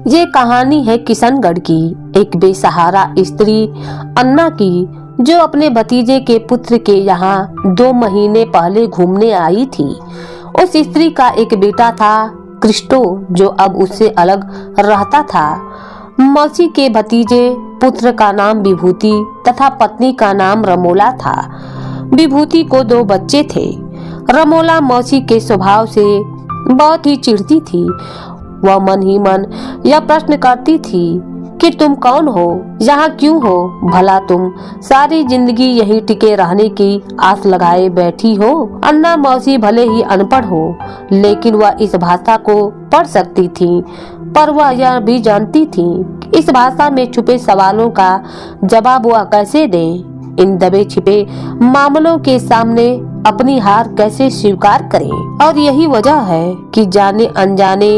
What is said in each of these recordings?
ये कहानी है किशनगढ़ की एक बेसहारा स्त्री अन्ना की, जो अपने भतीजे के पुत्र के यहाँ 2 महीने पहले घूमने आई थी। उस स्त्री का एक बेटा था क्रिस्टो, जो अब उससे अलग रहता था। मौसी के भतीजे पुत्र का नाम विभूति तथा पत्नी का नाम रमोला था। विभूति को 2 बच्चे थे। रमोला मौसी के स्वभाव से बहुत ही चिढ़ती थी। वह मन ही मन यह प्रश्न करती थी कि तुम कौन हो, यहाँ क्यों हो, भला तुम सारी जिंदगी यही टिके रहने की आस लगाए बैठी हो। अन्ना मौसी भले ही अनपढ़ हो, लेकिन वह इस भाषा को पढ़ सकती थी, पर वह यह भी जानती थी इस भाषा में छुपे सवालों का जवाब वह कैसे दे। इन दबे छिपे मामलों के सामने अपनी हार कैसे स्वीकार करें। और यही वजह है कि जाने अनजाने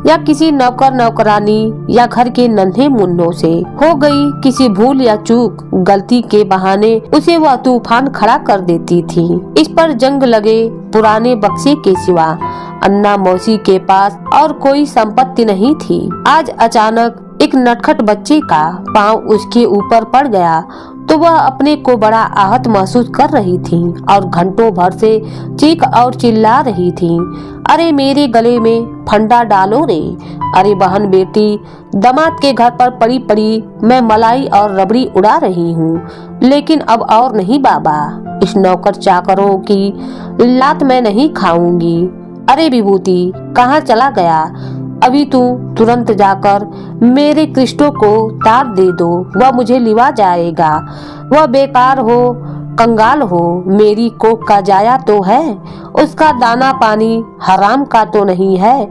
या किसी नौकर नौकरानी या घर के नन्हे मुन्नों से हो गई किसी भूल या चूक गलती के बहाने उसे वह तूफान खड़ा कर देती थी। इस पर जंग लगे पुराने बक्से के सिवा अन्ना मौसी के पास और कोई संपत्ति नहीं थी। आज अचानक एक नटखट बच्चे का पांव उसके ऊपर पड़ गया तो वह अपने को बड़ा आहत महसूस कर रही थी और घंटों भर से चीख और चिल्ला रही थी, अरे मेरे गले में फंडा डालो रे, अरे बहन बेटी, दामाद के घर पर पड़ी पड़ी मैं मलाई और रबड़ी उड़ा रही हूँ, लेकिन अब और नहीं बाबा, इस नौकर चाकरों की लात मैं नहीं खाऊंगी। अरे विभूति कहाँ चला गया, अभी तू तुरंत जाकर मेरे क्रिस्टो को तार दे दो, वह मुझे लिवा जाएगा। वह बेकार हो, कंगाल हो, मेरी कोख का जाया तो है, उसका दाना पानी हराम का तो नहीं है।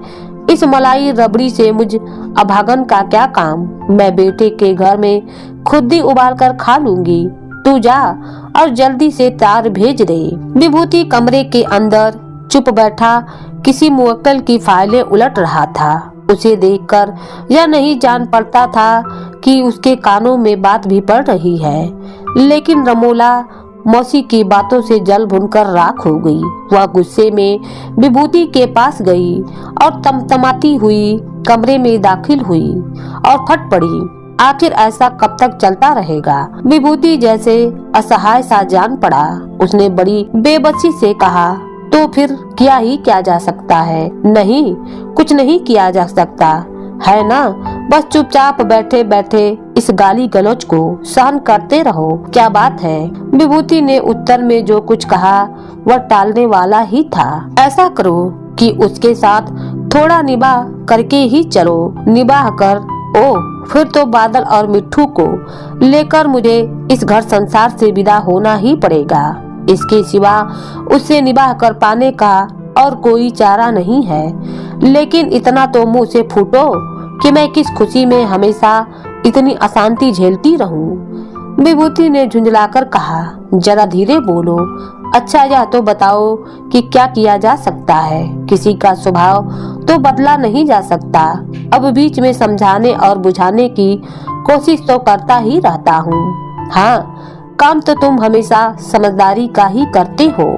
इस मलाई रबड़ी से मुझ अभागन का क्या काम, मैं बेटे के घर में खुद ही उबाल कर खा लूंगी। तू जा और जल्दी से तार भेज दे। विभूति कमरे के अंदर चुप बैठा किसी मुवक्किल की फाइलें उलट रहा था। उसे देखकर यह नहीं जान पड़ता था कि उसके कानों में बात भी पड़ रही है, लेकिन रमोला मौसी की बातों से जल भुनकर राख हो गई। वह गुस्से में विभूति के पास गई और तमतमाती हुई कमरे में दाखिल हुई और फट पड़ी। आखिर ऐसा कब तक चलता रहेगा। विभूति जैसे असहाय सा जान पड़ा। उसने बड़ी बेबसी से कहा, तो फिर किया ही क्या जा सकता है। नहीं, कुछ नहीं किया जा सकता है ना, बस चुपचाप बैठे बैठे इस गाली गलौज को सहन करते रहो। क्या बात है। विभूति ने उत्तर में जो कुछ कहा वह टालने वाला ही था। ऐसा करो कि उसके साथ थोड़ा निबाह करके ही चलो। निबाह कर, ओ फिर तो बादल और मिट्ठू को लेकर मुझे इस घर संसार से विदा होना ही पड़ेगा। इसके सिवा उससे निबाह कर पाने का और कोई चारा नहीं है। लेकिन इतना तो मुंह से फूटो कि मैं किस खुशी में हमेशा इतनी अशांति झेलती रहूं। विभूति ने झुंझलाकर कहा, जरा धीरे बोलो। अच्छा यह तो बताओ कि क्या किया जा सकता है। किसी का स्वभाव तो बदला नहीं जा सकता। अब बीच में समझाने और बुझाने की कोशिश तो करता ही रहता हूँ। हाँ, काम तो तुम हमेशा समझदारी का ही करते हो।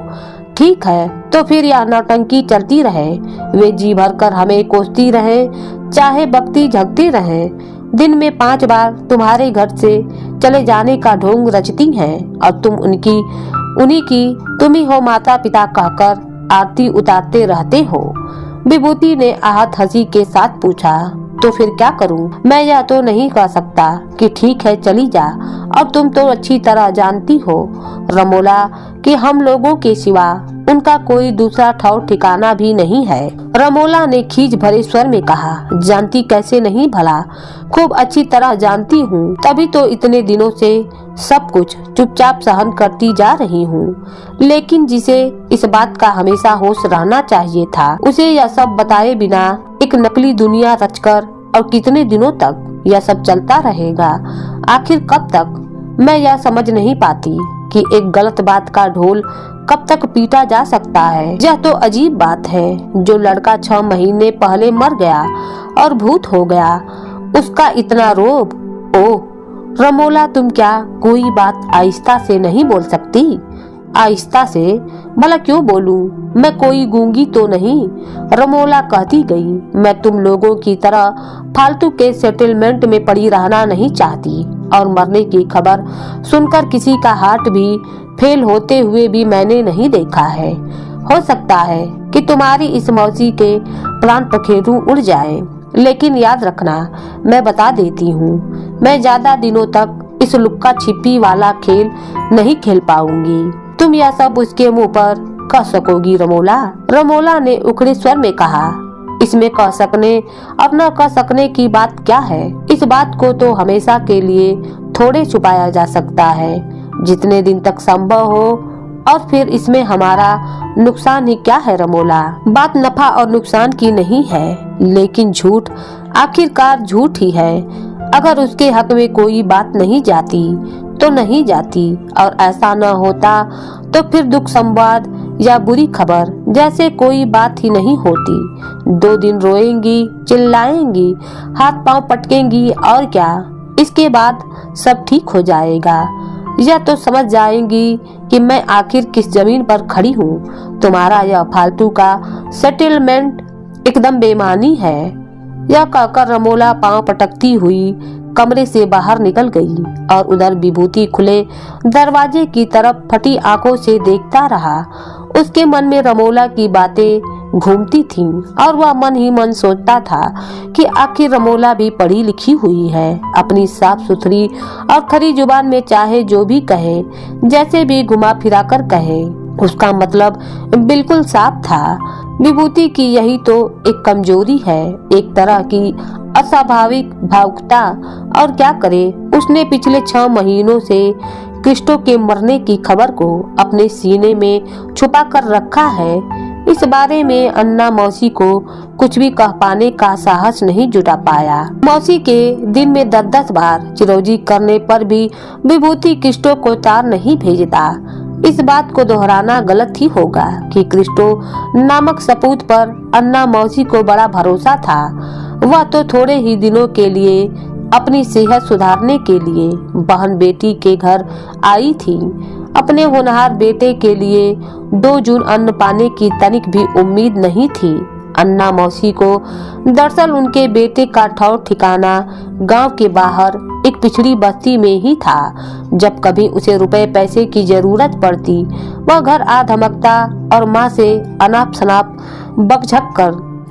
ठीक है, तो फिर यह नौटंकी चलती रहे। वे जी भर कर हमें कोसती रहे, चाहे बकती झकती रहे। दिन में 5 बार तुम्हारे घर से चले जाने का ढोंग रचती हैं और तुम उन्हीं की तुम ही हो माता पिता कहकर आरती उतारते रहते हो। विभूति ने आहत हंसी के साथ पूछा, तो फिर क्या करूं? मैं यह तो नहीं कह सकता कि ठीक है चली जा। और तुम तो अच्छी तरह जानती हो रमोला कि हम लोगों के सिवा उनका कोई दूसरा ठौर ठिकाना भी नहीं है। रमोला ने खींच भरे स्वर में कहा, जानती कैसे नहीं भला, खूब अच्छी तरह जानती हूँ, तभी तो इतने दिनों से सब कुछ चुपचाप सहन करती जा रही हूँ। लेकिन जिसे इस बात का हमेशा होश रहना चाहिए था, उसे यह सब बताए बिना एक नकली दुनिया रचकर और कितने दिनों तक यह सब चलता रहेगा। आखिर कब तक? मैं यह समझ नहीं पाती कि एक गलत बात का ढोल कब तक पीटा जा सकता है। यह तो अजीब बात है। जो लड़का 6 महीने पहले मर गया और भूत हो गया, उसका इतना रोब। ओह रमोला, तुम क्या कोई बात आहिस्ता से नहीं बोल सकती? आहिस्ता से। भला क्यों बोलूं, मैं कोई गूंगी तो नहीं, रमोला कहती गई। मैं तुम लोगों की तरह फालतू के सेटलमेंट में पड़ी रहना नहीं चाहती, और मरने की खबर सुनकर किसी का हार्ट भी फेल होते हुए भी मैंने नहीं देखा है। हो सकता है कि तुम्हारी इस मौसी के प्राण पखेरु उड़ जाए, लेकिन याद रखना, मैं बता देती हूँ, मैं ज्यादा दिनों तक इस लुक्का छिपी वाला खेल नहीं खेल पाऊंगी। तुम यह सब उसके मुंह पर कह सकोगी रमोला? रमोला ने उखड़े स्वर में कहा। इसमें कह सकने और न कह सकने की बात क्या है? इस बात को तो हमेशा के लिए थोड़े छुपाया जा सकता है, जितने दिन तक संभव हो, और फिर इसमें हमारा नुकसान ही क्या है रमोला? बात नफा और नुकसान की नहीं है, लेकिन झूठ आखिरकार झूठ ही है। अगर उसके हक में कोई बात नहीं जाती तो नहीं जाती, और ऐसा न होता तो फिर दुख संवाद या बुरी खबर जैसे कोई बात ही नहीं होती। 2 दिन रोएंगी, चिल्लाएंगी, हाथ पांव पटकेंगी, और क्या? इसके बाद सब ठीक हो जाएगा, या तो समझ जाएंगी कि मैं आखिर किस जमीन पर खड़ी हूँ। तुम्हारा यह फालतू का सेटलमेंट एकदम बेमानी है। यह कहकर रमोला पांव पटकती हुई कमरे से बाहर निकल गई, और उधर विभूति खुले दरवाजे की तरफ फटी आंखों से देखता रहा। उसके मन में रमोला की बातें घूमती थीं, और वह मन ही मन सोचता था कि आखिर रमोला भी पढ़ी लिखी हुई है। अपनी साफ सुथरी और खरी जुबान में चाहे जो भी कहे, जैसे भी घुमा फिरा कर कहे, उसका मतलब बिल्कुल साफ था। विभूति की यही तो एक कमजोरी है, एक तरह की अस्वाभाविक भावुकता। और क्या करे, उसने पिछले 6 महीनों से क्रिस्टो के मरने की खबर को अपने सीने में छुपा कर रखा है। इस बारे में अन्ना मौसी को कुछ भी कह पाने का साहस नहीं जुटा पाया। मौसी के दिन में 10-10 बार चिरौंजी करने पर भी विभूति क्रिस्टो को तार नहीं भेजता। इस बात को दोहराना गलत ही होगा कि क्रिस्टो नामक सपूत पर अन्ना मौसी को बड़ा भरोसा था। वह तो थोड़े ही दिनों के लिए अपनी सेहत सुधारने के लिए बहन बेटी के घर आई थी। अपने होनहार बेटे के लिए 2 जून अन्न पाने की तनिक भी उम्मीद नहीं थी। अन्ना मौसी को दरअसल उनके बेटे का ठौर ठिकाना गांव के बाहर एक पिछड़ी बस्ती में ही था। जब कभी उसे रुपए पैसे की जरूरत पड़ती, वह घर आ धमकता और माँ से अनाप शनाप बकझक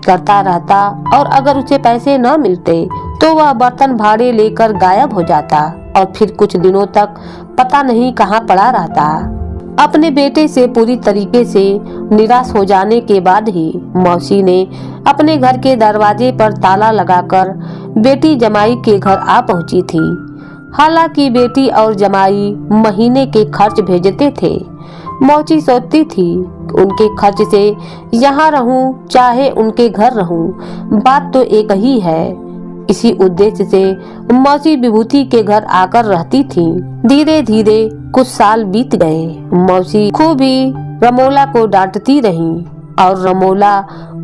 करता रहता, और अगर उसे पैसे न मिलते तो वह बर्तन भाड़े लेकर गायब हो जाता, और फिर कुछ दिनों तक पता नहीं कहाँ पड़ा रहता। अपने बेटे से पूरी तरीके से निराश हो जाने के बाद ही मौसी ने अपने घर के दरवाजे पर ताला लगाकर बेटी जमाई के घर आ पहुंची थी। हालांकि बेटी और जमाई महीने के खर्च भेजते थे। मौसी सोचती थी, उनके खर्च से यहाँ रहूं चाहे उनके घर रहूं, बात तो एक ही है। इसी उद्देश्य से मौसी विभूति के घर आकर रहती थी। धीरे धीरे कुछ साल बीत गए। मौसी खूब ही रमोला को डांटती रही, और रमोला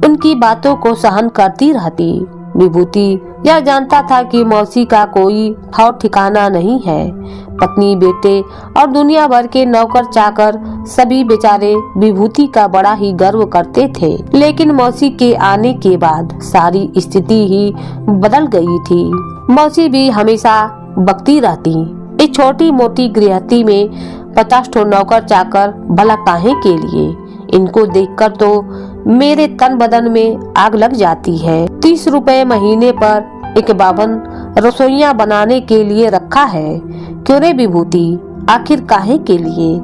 उनकी बातों को सहन करती रहती। विभूति यह जानता था कि मौसी का कोई ठौर ठिकाना नहीं है। पत्नी, बेटे और दुनिया भर के नौकर चाकर सभी बेचारे विभूति का बड़ा ही गर्व करते थे। लेकिन मौसी के आने के बाद सारी स्थिति ही बदल गई थी। मौसी भी हमेशा बकती रहती, इस छोटी मोटी गृहस्थी में 50 ठो नौकर चाकर भला काहे के लिए? इनको देखकर तो मेरे तन बदन में आग लग जाती है। 30 रुपए महीने पर एक बावन रसोइयां बनाने के लिए रखा है। क्यों रे विभूति, आखिर काहे के लिए?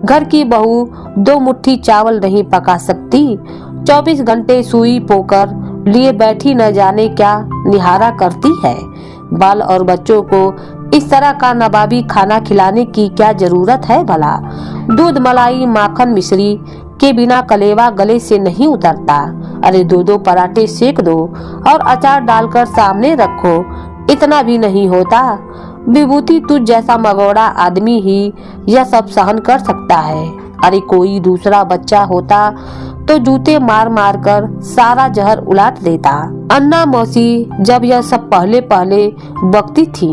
घर की बहू 2 मुट्ठी चावल नहीं पका सकती? 24 घंटे सुई पोकर लिए बैठी न जाने क्या निहारा करती है? बाल और बच्चों को इस तरह का नवाबी खाना खिलाने की क्या जरूरत है भला? दूध, मलाई, माखन, मिश्री के बिना कलेवा गले से नहीं उतरता। अरे 2-2 पराठे सेक दो और अचार डालकर सामने रखो, इतना भी नहीं होता? विभूति, तुझ जैसा मगोड़ा आदमी ही यह सब सहन कर सकता है। अरे कोई दूसरा बच्चा होता तो जूते मार मार कर सारा जहर उलाट देता। अन्ना मौसी जब यह सब पहले बकती थी,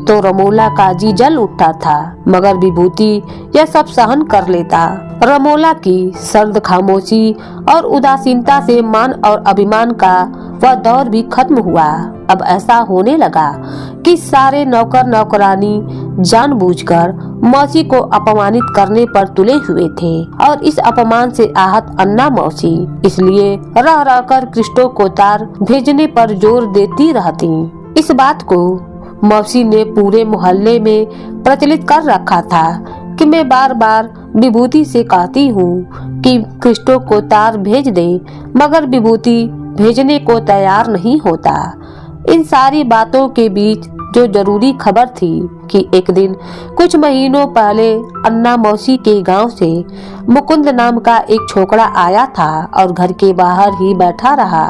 तो रमोला का जी जल उठता था, मगर विभूति यह सब सहन कर लेता। रमोला की सर्द खामोशी और उदासीनता से मान और अभिमान का वह दौर भी खत्म हुआ। अब ऐसा होने लगा कि सारे नौकर नौकरानी जानबूझकर मौसी को अपमानित करने पर तुले हुए थे और इस अपमान से आहत अन्ना मौसी इसलिए रह रहकर कृष्टो को तार भेजने पर जोर देती रहती। इस बात को मौसी ने पूरे मोहल्ले में प्रचलित कर रखा था कि मैं बार बार विभूति से कहती हूँ कि कृष्टो को तार भेज दे, मगर विभूति भेजने को तैयार नहीं होता। इन सारी बातों के बीच जो जरूरी खबर थी कि एक दिन कुछ महीनों पहले अन्ना मौसी के गांव से मुकुंद नाम का एक छोकरा आया था और घर के बाहर ही बैठा रहा।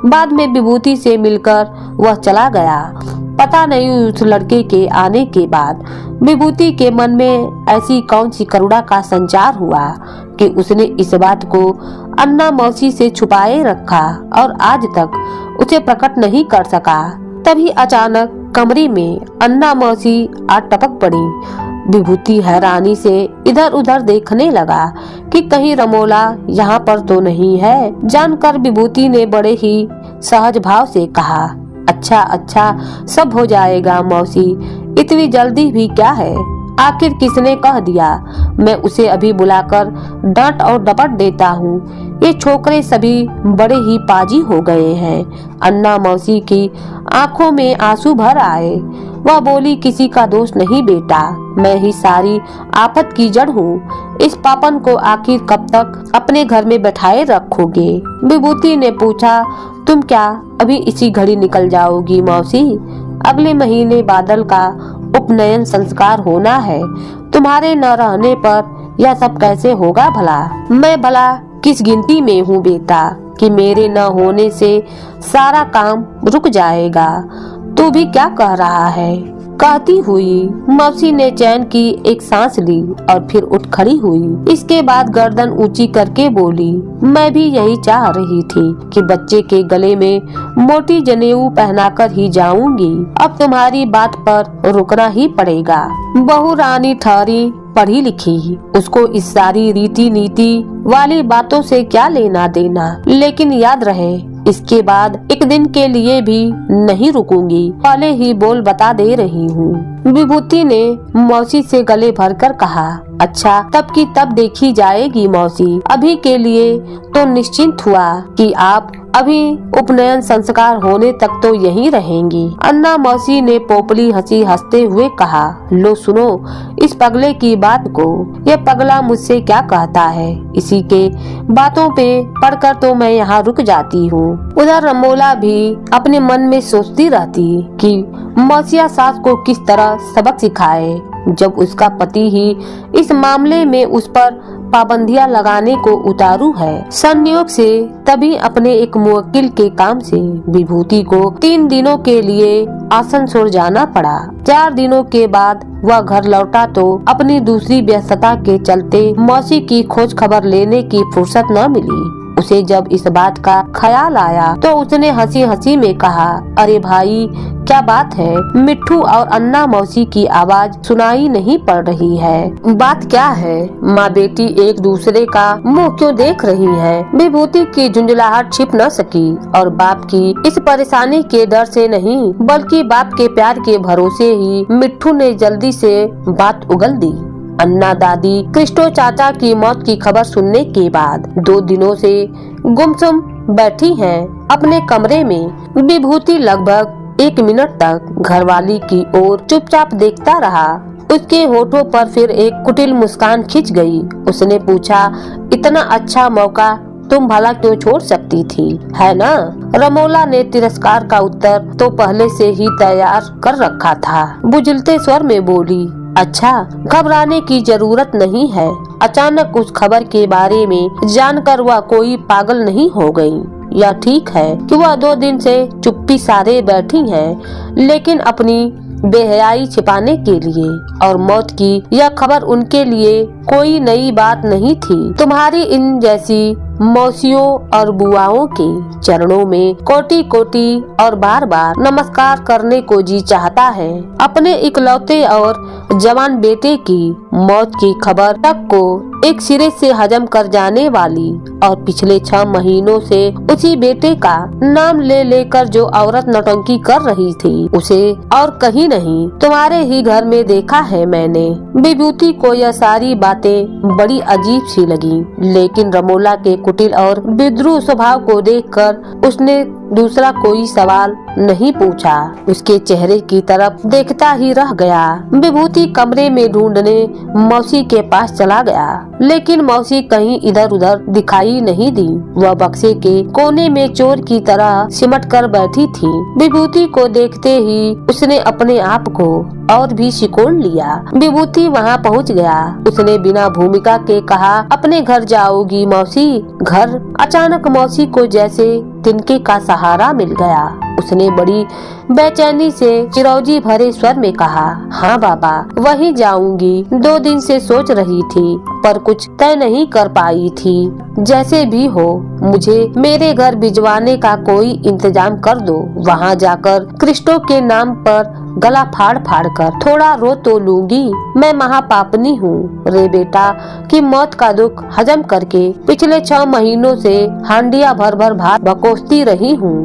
बाद में विभूति से मिलकर वह चला गया। पता नहीं उस लड़के के आने के बाद विभूति के मन में ऐसी कौन सी करुणा का संचार हुआ कि उसने इस बात को अन्ना मौसी से छुपाए रखा और आज तक उसे प्रकट नहीं कर सका। तभी अचानक कमरे में अन्ना मौसी आ टपक पड़ी। विभूति हैरानी से इधर उधर देखने लगा कि कहीं रमोला यहाँ पर तो नहीं है। जानकर विभूति ने बड़े ही सहज भाव से कहा, अच्छा अच्छा, सब हो जाएगा मौसी, इतनी जल्दी भी क्या है। आखिर किसने कह दिया? मैं उसे अभी बुलाकर डांट और डपट देता हूँ। ये छोकरे सभी बड़े ही पाजी हो गए हैं। अन्ना मौसी की आंखों में आंसू भर आए। वह बोली, किसी का दोष नहीं बेटा, मैं ही सारी आफत की जड़ हूँ। इस पापन को आखिर कब तक अपने घर में बैठाए रखोगे? विभूति ने पूछा, तुम क्या अभी इसी घड़ी निकल जाओगी मौसी? अगले महीने बादल का उपनयन संस्कार होना है। तुम्हारे न रहने पर यह सब कैसे होगा भला? मैं भला किस गिनती में हूँ बेटा कि मेरे न होने से सारा काम रुक जाएगा? तू भी क्या कह रहा है? कहती हुई मौसी ने चैन की एक सांस ली और फिर उठ खड़ी हुई। इसके बाद गर्दन ऊंची करके बोली, मैं भी यही चाह रही थी कि बच्चे के गले में मोटी जनेऊ पहनाकर ही जाऊंगी। अब तुम्हारी बात पर रुकना ही पड़ेगा। बहू रानी ठहरी पढ़ी लिखी, उसको इस सारी रीति नीति वाली बातों से क्या लेना देना। लेकिन याद रहे, इसके बाद एक दिन के लिए भी नहीं रुकूंगी, पहले ही बोल बता दे रही हूँ। विभूति ने मौसी से गले भरकर कहा, अच्छा तब की तब देखी जाएगी मौसी, अभी के लिए तो निश्चिंत हुआ कि आप अभी उपनयन संस्कार होने तक तो यहीं रहेंगी। अन्ना मौसी ने पोपली हंसी हंसते हुए कहा, लो सुनो इस पगले की बात को। ये पगला मुझसे क्या कहता है, इसी के बातों पे पढ़कर तो मैं यहाँ रुक जाती हूँ। उधर रमोला भी अपने मन में सोचती रहती कि मौसिया सास को किस तरह सबक सिखाए, जब उसका पति ही इस मामले में उस पर पाबंदियां लगाने को उतारू है। संयोग से तभी अपने एक मुवक्किल के काम से विभूति को 3 दिनों के लिए आसनसोल जाना पड़ा। 4 दिनों के बाद वह घर लौटा तो अपनी दूसरी व्यस्तता के चलते मौसी की खोज खबर लेने की फुर्सत न मिली। उसे जब इस बात का ख्याल आया तो उसने हंसी हंसी में कहा, अरे भाई क्या बात है? मिट्ठू और अन्ना मौसी की आवाज सुनाई नहीं पड़ रही है। बात क्या है? माँ बेटी एक दूसरे का मुंह क्यों देख रही हैं? विभूति की झुंझलाहट छिप न सकी और बाप की इस परेशानी के डर से नहीं बल्कि बाप के प्यार के भरोसे ही मिट्ठू ने जल्दी से बात उगल दी। अन्ना दादी कृष्टो चाचा की मौत की खबर सुनने के बाद 2 दिनों से गुमसुम बैठी हैं अपने कमरे में। विभूति लगभग 1 मिनट तक घरवाली की ओर चुपचाप देखता रहा। उसके होठों पर फिर एक कुटिल मुस्कान खिंच गई। उसने पूछा, इतना अच्छा मौका तुम भला क्यों छोड़ सकती थी, है ना? रमोला ने तिरस्कार का उत्तर तो पहले से ही तैयार कर रखा था। बुझलते स्वर में बोली, अच्छा घबराने की जरूरत नहीं है। अचानक उस खबर के बारे में जानकर वह कोई पागल नहीं हो गई। यह ठीक है कि वह 2 दिन से चुप्पी सारे बैठी हैं, लेकिन अपनी बेहयाई छिपाने के लिए, और मौत की यह खबर उनके लिए कोई नई बात नहीं थी। तुम्हारी इन जैसी मौसियों और बुआओं के चरणों में कोटि कोटि और बार बार नमस्कार करने को जी चाहता है। अपने इकलौते और जवान बेटे की मौत की खबर तक को एक सिरे से हजम कर जाने वाली, और पिछले 6 महीनों से उसी बेटे का नाम ले लेकर जो औरत नौटंकी कर रही थी, उसे और कहीं नहीं तुम्हारे ही घर में देखा है मैंने। विभूति को यह सारी बातें बड़ी अजीब सी लगी, लेकिन रमोला के कुटिल और विद्रूह स्वभाव को देखकर उसने दूसरा कोई सवाल नहीं पूछा। उसके चेहरे की तरफ देखता ही रह गया। विभूति कमरे में ढूंढने मौसी के पास चला गया, लेकिन मौसी कहीं इधर उधर दिखाई नहीं दी। वह बक्से के कोने में चोर की तरह सिमट कर बैठी थी। विभूति को देखते ही उसने अपने आप को और भी सिकोड़ लिया। विभूति वहाँ पहुँच गया। उसने बिना भूमिका के कहा, अपने घर जाओगी मौसी? घर? अचानक मौसी को जैसे तिनके का सहारा मिल गया। उसने बड़ी बेचैनी से चिरौजी भरे स्वर में कहा, हाँ बाबा, वहीं जाऊंगी। 2 दिन से सोच रही थी, पर कुछ तय नहीं कर पाई थी। जैसे भी हो मुझे मेरे घर भिजवाने का कोई इंतजाम कर दो। वहाँ जाकर क्रिस्टो के नाम पर गला फाड़ फाड़ कर थोड़ा रो तो लूंगी। मैं महापापनी हूँ रे बेटा कि मौत का दुख हजम करके पिछले 6 महीनों से हांडिया भर भर भात बकोसती रही हूँ,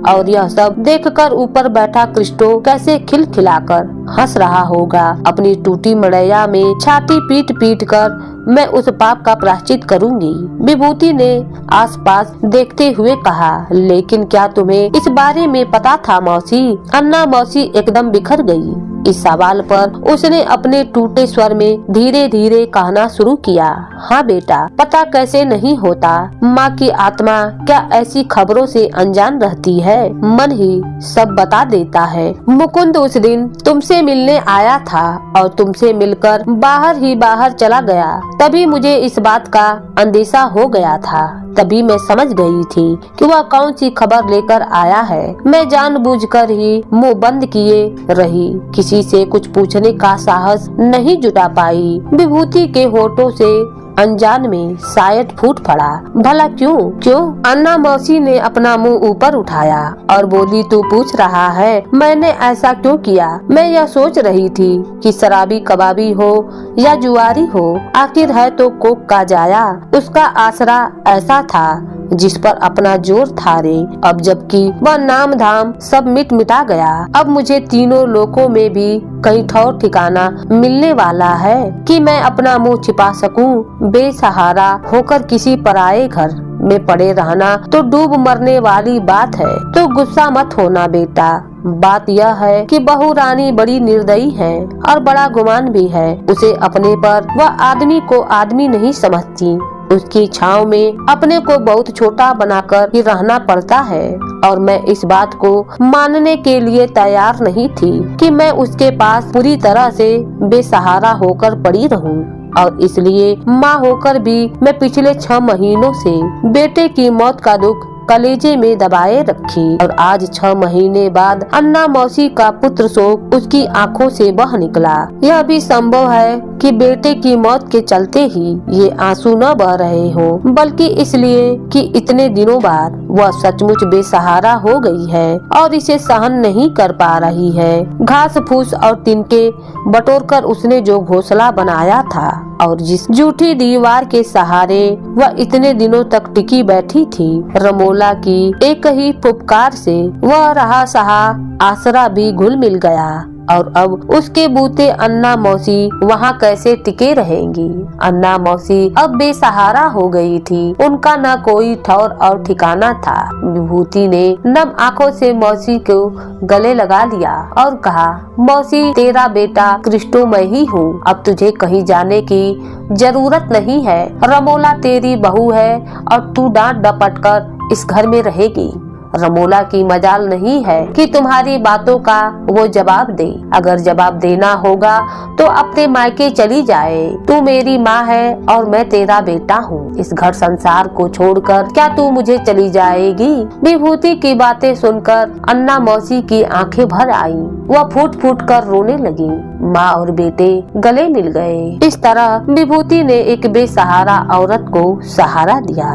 और यह सब देखकर ऊपर बैठा क्रिस्टो कैसे खिलखिलाकर हंस रहा होगा। अपनी टूटी मड़ैया में छाती पीट पीट कर मैं उस पाप का प्रायश्चित करूंगी। विभूति ने आसपास देखते हुए कहा, लेकिन क्या तुम्हें इस बारे में पता था मौसी? अन्ना मौसी एकदम बिखर गई। इस सवाल पर उसने अपने टूटे स्वर में धीरे धीरे कहना शुरू किया, हाँ बेटा, पता कैसे नहीं होता। माँ की आत्मा क्या ऐसी खबरों से अनजान रहती है? मन ही सब बता देता है। मुकुंद उस दिन तुमसे मिलने आया था और तुमसे मिलकर बाहर ही बाहर चला गया। तभी मुझे इस बात का अंदेशा हो गया था। तभी मैं समझ गई थी कि वह कौन सी खबर लेकर आया है। मैं जानबूझकर ही मुंह बंद किए रही, किसी से कुछ पूछने का साहस नहीं जुटा पाई। विभूति के होठों से अनजान में शायद फूट पड़ा। भला क्यों? अन्ना मौसी ने अपना मुंह ऊपर उठाया और बोली, तू पूछ रहा है मैंने ऐसा क्यों किया? मैं यह सोच रही थी कि शराबी कबाबी हो या जुआरी हो, आखिर है तो कोक का जाया। उसका आसरा ऐसा था जिस पर अपना जोर था रे। अब जबकि वह नाम धाम सब मिट मिटा गया, अब मुझे तीनों लोकों में भी कहीं ठौर ठिकाना मिलने वाला है कि मैं अपना मुंह छिपा सकूं। बेसहारा होकर किसी पराये घर में पड़े रहना तो डूब मरने वाली बात है। तो गुस्सा मत होना बेटा। बात यह है कि बहू रानी बड़ी निर्दयी है और बड़ा गुमान भी है। उसे अपने पर वह आदमी को आदमी नहीं समझती। उसकी छांव में अपने को बहुत छोटा बनाकर ही रहना पड़ता है, और मैं इस बात को मानने के लिए तैयार नहीं थी कि मैं उसके पास पूरी तरह से बेसहारा होकर पड़ी रहूं। और इसलिए माँ होकर भी मैं पिछले 6 महीनों से बेटे की मौत का दुख कलेजे में दबाए रखी, और आज 6 महीने बाद अन्ना मौसी का पुत्र शोक उसकी आंखों से बह निकला। यह भी संभव है कि बेटे की मौत के चलते ही ये आंसू न बह रहे हो, बल्कि इसलिए कि इतने दिनों बाद वह सचमुच बेसहारा हो गई है और इसे सहन नहीं कर पा रही है। घास फूस और तिनके बटोरकर उसने जो घोंसला बनाया था और जिस झूठी दीवार के सहारे वह इतने दिनों तक टिकी बैठी थी, रमोला की एक ही फुफकार से वह रहा सहा आसरा भी घुल मिल गया। और अब उसके बूते अन्ना मौसी वहाँ कैसे टिके रहेंगी? अन्ना मौसी अब बेसहारा हो गई थी। उनका न कोई ठौर और ठिकाना था। विभूति ने नम आंखों से मौसी को गले लगा लिया और कहा, मौसी, तेरा बेटा क्रिस्टो मैं ही हूँ। अब तुझे कहीं जाने की जरूरत नहीं है। रमोला तेरी बहू है और तू डांट डपट कर इस घर में रहेगी। रमोला की मजाल नहीं है कि तुम्हारी बातों का वो जवाब दे। अगर जवाब देना होगा तो अपने मायके चली जाए। तू मेरी माँ है और मैं तेरा बेटा हूँ। इस घर संसार को छोड़कर क्या तू मुझे चली जाएगी? विभूति की बातें सुनकर अन्ना मौसी की आंखें भर आई। वह फूट फूट कर रोने लगी। माँ और बेटे गले मिल गए। इस तरह विभूति ने एक बेसहारा औरत को सहारा दिया।